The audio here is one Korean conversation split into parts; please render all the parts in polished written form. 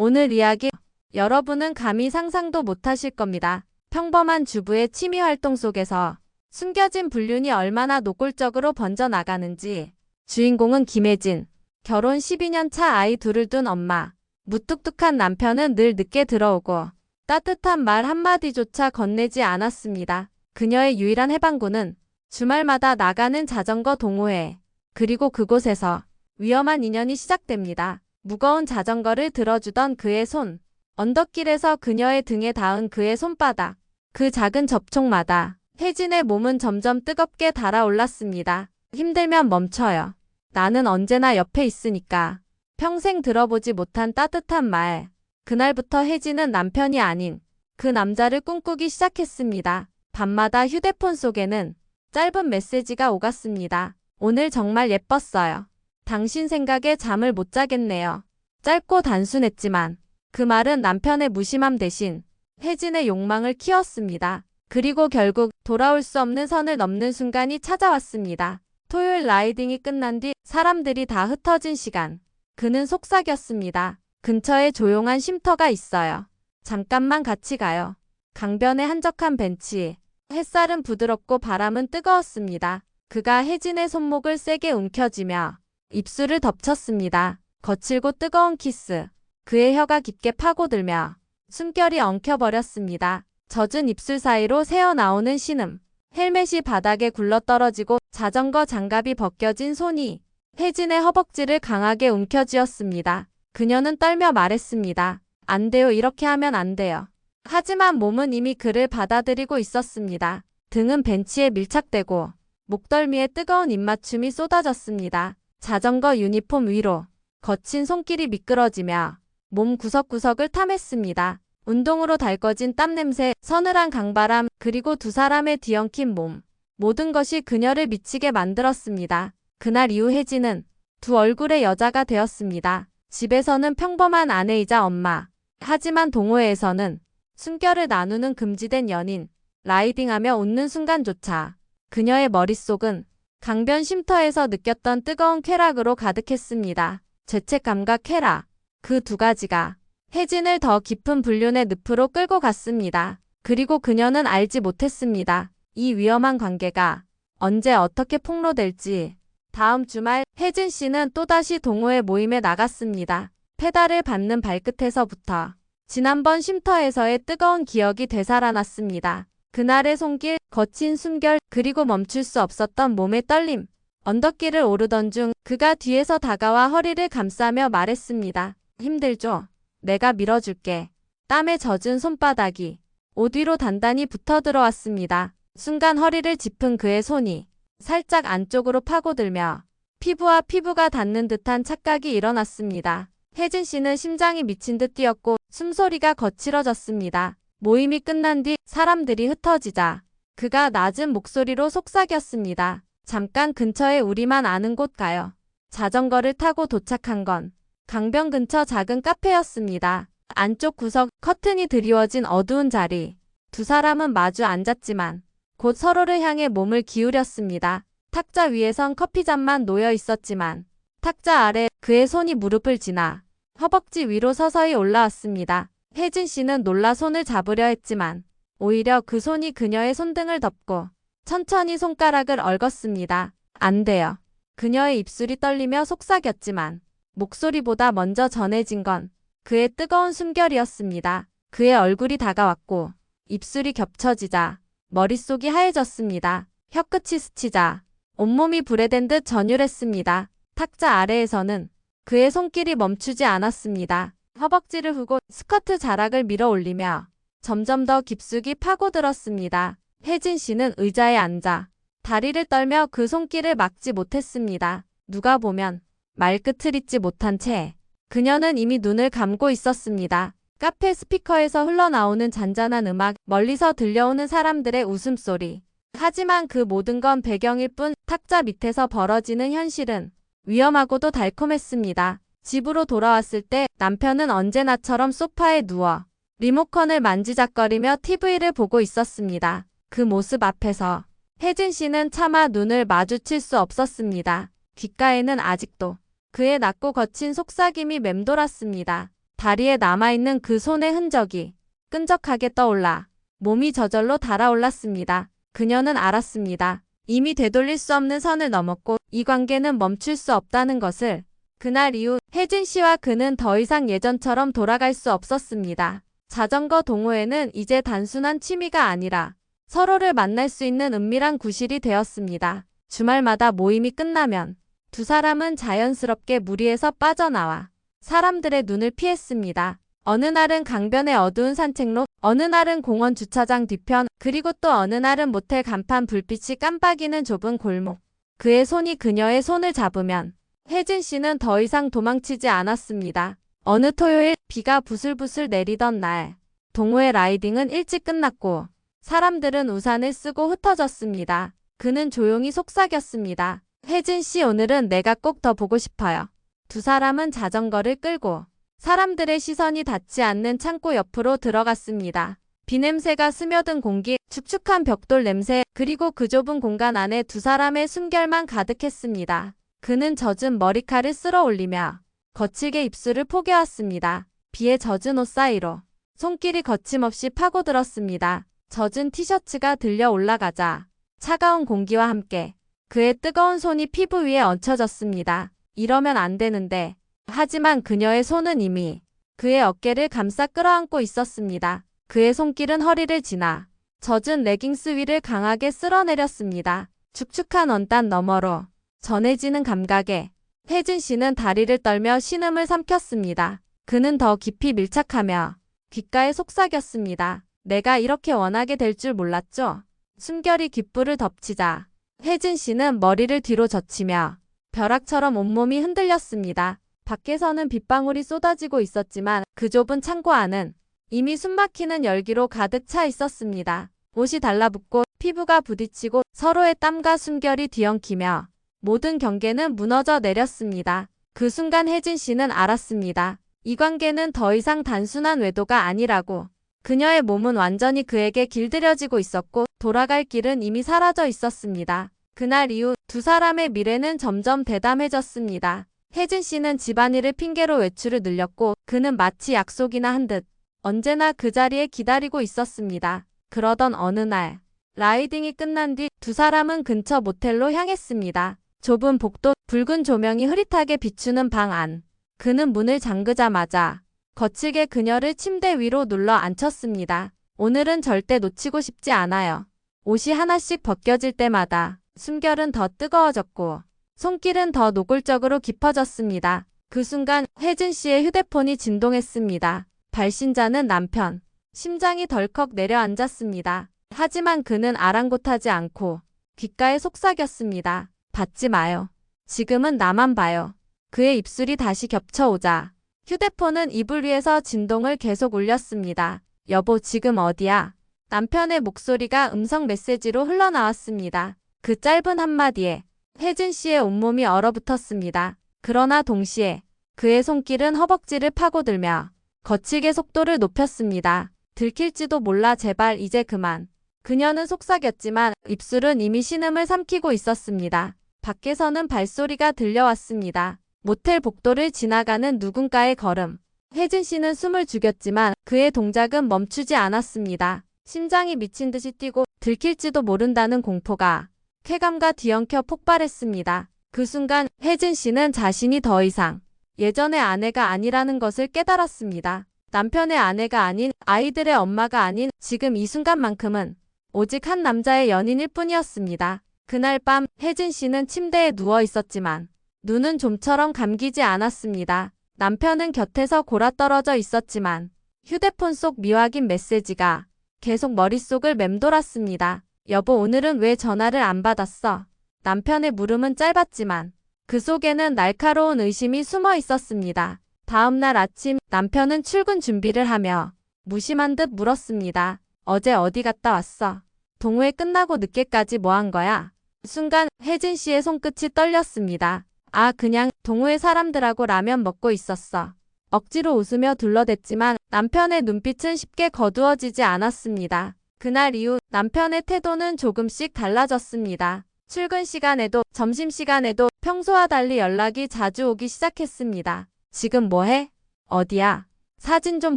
오늘 이야기 여러분은 감히 상상도 못하실 겁니다. 평범한 주부의 취미 활동 속에서 숨겨진 불륜이 얼마나 노골적으로 번져나가는지. 주인공은 김혜진. 결혼 12년 차 아이 둘을 둔 엄마. 무뚝뚝한 남편은 늘 늦게 들어오고 따뜻한 말 한마디조차 건네지 않았습니다. 그녀의 유일한 해방구는 주말마다 나가는 자전거 동호회. 그리고 그곳에서 위험한 인연이 시작됩니다. 무거운 자전거를 들어주던 그의 손. 언덕길에서 그녀의 등에 닿은 그의 손바닥. 그 작은 접촉마다 혜진의 몸은 점점 뜨겁게 달아올랐습니다. 힘들면 멈춰요. 나는 언제나 옆에 있으니까. 평생 들어보지 못한 따뜻한 말. 그날부터 혜진은 남편이 아닌 그 남자를 꿈꾸기 시작했습니다. 밤마다 휴대폰 속에는 짧은 메시지가 오갔습니다. 오늘 정말 예뻤어요. 당신 생각에 잠을 못 자겠네요. 짧고 단순했지만 그 말은 남편의 무심함 대신 혜진의 욕망을 키웠습니다. 그리고 결국 돌아올 수 없는 선을 넘는 순간이 찾아왔습니다. 토요일 라이딩이 끝난 뒤 사람들이 다 흩어진 시간. 그는 속삭였습니다. 근처에 조용한 쉼터가 있어요. 잠깐만 같이 가요. 강변의 한적한 벤치. 햇살은 부드럽고 바람은 뜨거웠습니다. 그가 혜진의 손목을 세게 움켜쥐며 입술을 덮쳤습니다. 거칠고 뜨거운 키스. 그의 혀가 깊게 파고들며 숨결이 엉켜버렸습니다. 젖은 입술 사이로 새어나오는 신음. 헬멧이 바닥에 굴러떨어지고 자전거 장갑이 벗겨진 손이 혜진의 허벅지를 강하게 움켜쥐었습니다. 그녀는 떨며 말했습니다. 안 돼요. 이렇게 하면 안 돼요. 하지만 몸은 이미 그를 받아들이고 있었습니다. 등은 벤치에 밀착되고 목덜미에 뜨거운 입맞춤이 쏟아졌습니다. 자전거 유니폼 위로 거친 손길이 미끄러지며 몸 구석구석을 탐했습니다. 운동으로 달궈진 땀냄새, 서늘한 강바람, 그리고 두 사람의 뒤엉킨 몸. 모든 것이 그녀를 미치게 만들었습니다. 그날 이후 혜진은 두 얼굴의 여자가 되었습니다. 집에서는 평범한 아내이자 엄마. 하지만 동호회에서는 숨결을 나누는 금지된 연인. 라이딩하며 웃는 순간조차 그녀의 머릿속은 강변 쉼터에서 느꼈던 뜨거운 쾌락으로 가득했습니다. 죄책감과 쾌락. 그 두 가지가 혜진을 더 깊은 불륜의 늪으로 끌고 갔습니다. 그리고 그녀는 알지 못했습니다. 이 위험한 관계가 언제 어떻게 폭로될지. 다음 주말 혜진 씨는 또다시 동호회 모임에 나갔습니다. 페달을 밟는 발끝에서부터 지난번 쉼터에서의 뜨거운 기억이 되살아났습니다. 그날의 손길, 거친 숨결, 그리고 멈출 수 없었던 몸의 떨림. 언덕길을 오르던 중 그가 뒤에서 다가와 허리를 감싸며 말했습니다. 힘들죠? 내가 밀어줄게. 땀에 젖은 손바닥이 옷 위로 단단히 붙어 들어왔습니다. 순간 허리를 짚은 그의 손이 살짝 안쪽으로 파고들며 피부와 피부가 닿는 듯한 착각이 일어났습니다. 혜진 씨는 심장이 미친 듯 뛰었고 숨소리가 거칠어졌습니다. 모임이 끝난 뒤 사람들이 흩어지자 그가 낮은 목소리로 속삭였습니다. 잠깐 근처에 우리만 아는 곳 가요. 자전거를 타고 도착한 건 강변 근처 작은 카페였습니다. 안쪽 구석, 커튼이 드리워진 어두운 자리. 두 사람은 마주 앉았지만 곧 서로를 향해 몸을 기울였습니다. 탁자 위에선 커피잔만 놓여 있었지만 탁자 아래 그의 손이 무릎을 지나 허벅지 위로 서서히 올라왔습니다. 혜진 씨는 놀라 손을 잡으려 했지만 오히려 그 손이 그녀의 손등을 덮고 천천히 손가락을 얽었습니다. 안 돼요. 그녀의 입술이 떨리며 속삭였지만 목소리보다 먼저 전해진 건 그의 뜨거운 숨결이었습니다. 그의 얼굴이 다가왔고 입술이 겹쳐지자 머릿속이 하얘졌습니다. 혀끝이 스치자 온몸이 불에 댄 듯 전율했습니다. 탁자 아래에서는 그의 손길이 멈추지 않았습니다. 허벅지를 후고 스커트 자락을 밀어 올리며 점점 더 깊숙이 파고들었습니다. 혜진 씨는 의자에 앉아 다리를 떨며 그 손길을 막지 못했습니다. 누가 보면 말끝을 잇지 못한 채 그녀는 이미 눈을 감고 있었습니다. 카페 스피커에서 흘러나오는 잔잔한 음악, 멀리서 들려오는 사람들의 웃음소리. 하지만 그 모든 건 배경일 뿐. 탁자 밑에서 벌어지는 현실은 위험하고도 달콤했습니다. 집으로 돌아왔을 때 남편은 언제나처럼 소파에 누워 리모컨을 만지작거리며 TV를 보고 있었습니다. 그 모습 앞에서 혜진 씨는 차마 눈을 마주칠 수 없었습니다. 귓가에는 아직도 그의 낮고 거친 속삭임이 맴돌았습니다. 다리에 남아있는 그 손의 흔적이 끈적하게 떠올라 몸이 저절로 달아올랐습니다. 그녀는 알았습니다. 이미 되돌릴 수 없는 선을 넘었고 이 관계는 멈출 수 없다는 것을. 그날 이후 혜진 씨와 그는 더 이상 예전처럼 돌아갈 수 없었습니다. 자전거 동호회는 이제 단순한 취미가 아니라 서로를 만날 수 있는 은밀한 구실이 되었습니다. 주말마다 모임이 끝나면 두 사람은 자연스럽게 무리에서 빠져나와 사람들의 눈을 피했습니다. 어느 날은 강변의 어두운 산책로, 어느 날은 공원 주차장 뒤편, 그리고 또 어느 날은 모텔 간판 불빛이 깜빡이는 좁은 골목. 그의 손이 그녀의 손을 잡으면 혜진 씨는 더 이상 도망치지 않았습니다. 어느 토요일 비가 부슬부슬 내리던 날, 동호회 라이딩은 일찍 끝났고 사람들은 우산을 쓰고 흩어졌습니다. 그는 조용히 속삭였습니다. 혜진 씨, 오늘은 내가 꼭 더 보고 싶어요. 두 사람은 자전거를 끌고 사람들의 시선이 닿지 않는 창고 옆으로 들어갔습니다. 비냄새가 스며든 공기, 축축한 벽돌 냄새, 그리고 그 좁은 공간 안에 두 사람의 숨결만 가득했습니다. 그는 젖은 머리칼을 쓸어 올리며 거칠게 입술을 포개왔습니다. 비에 젖은 옷 사이로 손길이 거침없이 파고들었습니다. 젖은 티셔츠가 들려 올라가자 차가운 공기와 함께 그의 뜨거운 손이 피부 위에 얹혀졌습니다. 이러면 안 되는데. 하지만 그녀의 손은 이미 그의 어깨를 감싸 끌어안고 있었습니다. 그의 손길은 허리를 지나 젖은 레깅스 위를 강하게 쓸어내렸습니다. 축축한 원단 너머로 전해지는 감각에 혜진 씨는 다리를 떨며 신음을 삼켰습니다. 그는 더 깊이 밀착하며 귓가에 속삭였습니다. 내가 이렇게 원하게 될 줄 몰랐죠? 숨결이 귓불을 덮치자 혜진 씨는 머리를 뒤로 젖히며 벼락처럼 온몸이 흔들렸습니다. 밖에서는 빗방울이 쏟아지고 있었지만 그 좁은 창고 안은 이미 숨막히는 열기로 가득 차 있었습니다. 옷이 달라붙고 피부가 부딪히고 서로의 땀과 숨결이 뒤엉키며 모든 경계는 무너져 내렸습니다. 그 순간 혜진 씨는 알았습니다. 이 관계는 더 이상 단순한 외도가 아니라고. 그녀의 몸은 완전히 그에게 길들여지고 있었고 돌아갈 길은 이미 사라져 있었습니다. 그날 이후 두 사람의 미래는 점점 대담해졌습니다. 혜진 씨는 집안일을 핑계로 외출을 늘렸고 그는 마치 약속이나 한 듯 언제나 그 자리에 기다리고 있었습니다. 그러던 어느 날 라이딩이 끝난 뒤 두 사람은 근처 모텔로 향했습니다. 좁은 복도, 붉은 조명이 흐릿하게 비추는 방 안. 그는 문을 잠그자마자 거칠게 그녀를 침대 위로 눌러 앉혔습니다. 오늘은 절대 놓치고 싶지 않아요. 옷이 하나씩 벗겨질 때마다 숨결은 더 뜨거워졌고 손길은 더 노골적으로 깊어졌습니다. 그 순간 혜진 씨의 휴대폰이 진동했습니다. 발신자는 남편. 심장이 덜컥 내려앉았습니다. 하지만 그는 아랑곳하지 않고 귓가에 속삭였습니다. 받지 마요. 지금은 나만 봐요. 그의 입술이 다시 겹쳐오자 휴대폰은 이불 위에서 진동을 계속 울렸습니다. 여보, 지금 어디야? 남편의 목소리가 음성 메시지로 흘러나왔습니다. 그 짧은 한마디에 혜진 씨의 온몸이 얼어붙었습니다. 그러나 동시에 그의 손길은 허벅지를 파고들며 거칠게 속도를 높였습니다. 들킬지도 몰라, 제발 이제 그만. 그녀는 속삭였지만 입술은 이미 신음을 삼키고 있었습니다. 밖에서는 발소리가 들려왔습니다. 모텔 복도를 지나가는 누군가의 걸음. 혜진 씨는 숨을 죽였지만 그의 동작은 멈추지 않았습니다. 심장이 미친 듯이 뛰고 들킬지도 모른다는 공포가 쾌감과 뒤엉켜 폭발했습니다. 그 순간 혜진 씨는 자신이 더 이상 예전의 아내가 아니라는 것을 깨달았습니다. 남편의 아내가 아닌, 아이들의 엄마가 아닌, 지금 이 순간만큼은 오직 한 남자의 연인일 뿐이었습니다. 그날 밤 혜진 씨는 침대에 누워 있었지만 눈은 좀처럼 감기지 않았습니다. 남편은 곁에서 골아떨어져 있었지만 휴대폰 속 미확인 메시지가 계속 머릿속을 맴돌았습니다. 여보, 오늘은 왜 전화를 안 받았어? 남편의 물음은 짧았지만 그 속에는 날카로운 의심이 숨어 있었습니다. 다음 날 아침 남편은 출근 준비를 하며 무심한 듯 물었습니다. 어제 어디 갔다 왔어? 동호회 끝나고 늦게까지 뭐 한 거야? 순간 혜진 씨의 손끝이 떨렸습니다. 아, 그냥 동호회 사람들하고 라면 먹고 있었어. 억지로 웃으며 둘러댔지만 남편의 눈빛은 쉽게 거두어지지 않았습니다. 그날 이후 남편의 태도는 조금씩 달라졌습니다. 출근 시간에도 점심시간에도 평소와 달리 연락이 자주 오기 시작했습니다. 지금 뭐해? 어디야? 사진 좀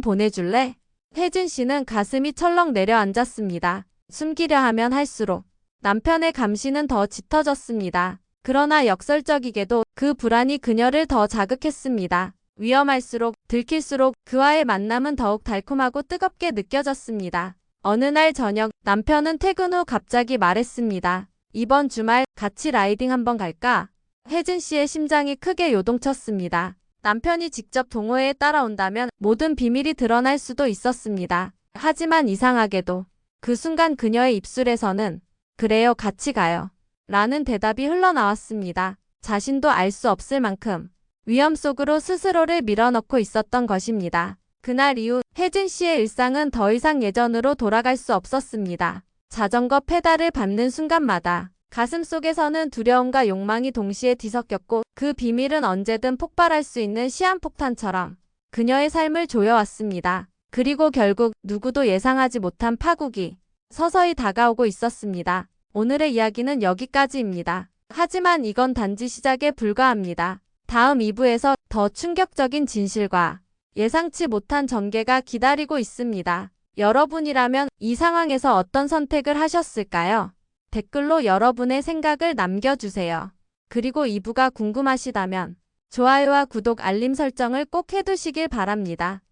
보내줄래? 혜진 씨는 가슴이 철렁 내려앉았습니다. 숨기려 하면 할수록 남편의 감시는 더 짙어졌습니다. 그러나 역설적이게도 그 불안이 그녀를 더 자극했습니다. 위험할수록 들킬수록 그와의 만남은 더욱 달콤하고 뜨겁게 느껴졌습니다. 어느 날 저녁 남편은 퇴근 후 갑자기 말했습니다. 이번 주말 같이 라이딩 한번 갈까? 혜진 씨의 심장이 크게 요동쳤습니다. 남편이 직접 동호회에 따라온다면 모든 비밀이 드러날 수도 있었습니다. 하지만 이상하게도 그 순간 그녀의 입술에서는 그래요, 같이 가요. 라는 대답이 흘러나왔습니다. 자신도 알 수 없을 만큼 위험 속으로 스스로를 밀어넣고 있었던 것입니다. 그날 이후 혜진 씨의 일상은 더 이상 예전으로 돌아갈 수 없었습니다. 자전거 페달을 밟는 순간마다 가슴속에서는 두려움과 욕망이 동시에 뒤섞였고 그 비밀은 언제든 폭발할 수 있는 시한폭탄처럼 그녀의 삶을 조여왔습니다. 그리고 결국 누구도 예상하지 못한 파국이 서서히 다가오고 있었습니다. 오늘의 이야기는 여기까지입니다. 하지만 이건 단지 시작에 불과합니다. 다음 2부에서 더 충격적인 진실과 예상치 못한 전개가 기다리고 있습니다. 여러분이라면 이 상황에서 어떤 선택을 하셨을까요? 댓글로 여러분의 생각을 남겨주세요. 그리고 2부가 궁금하시다면 좋아요와 구독, 알림 설정을 꼭 해두시길 바랍니다.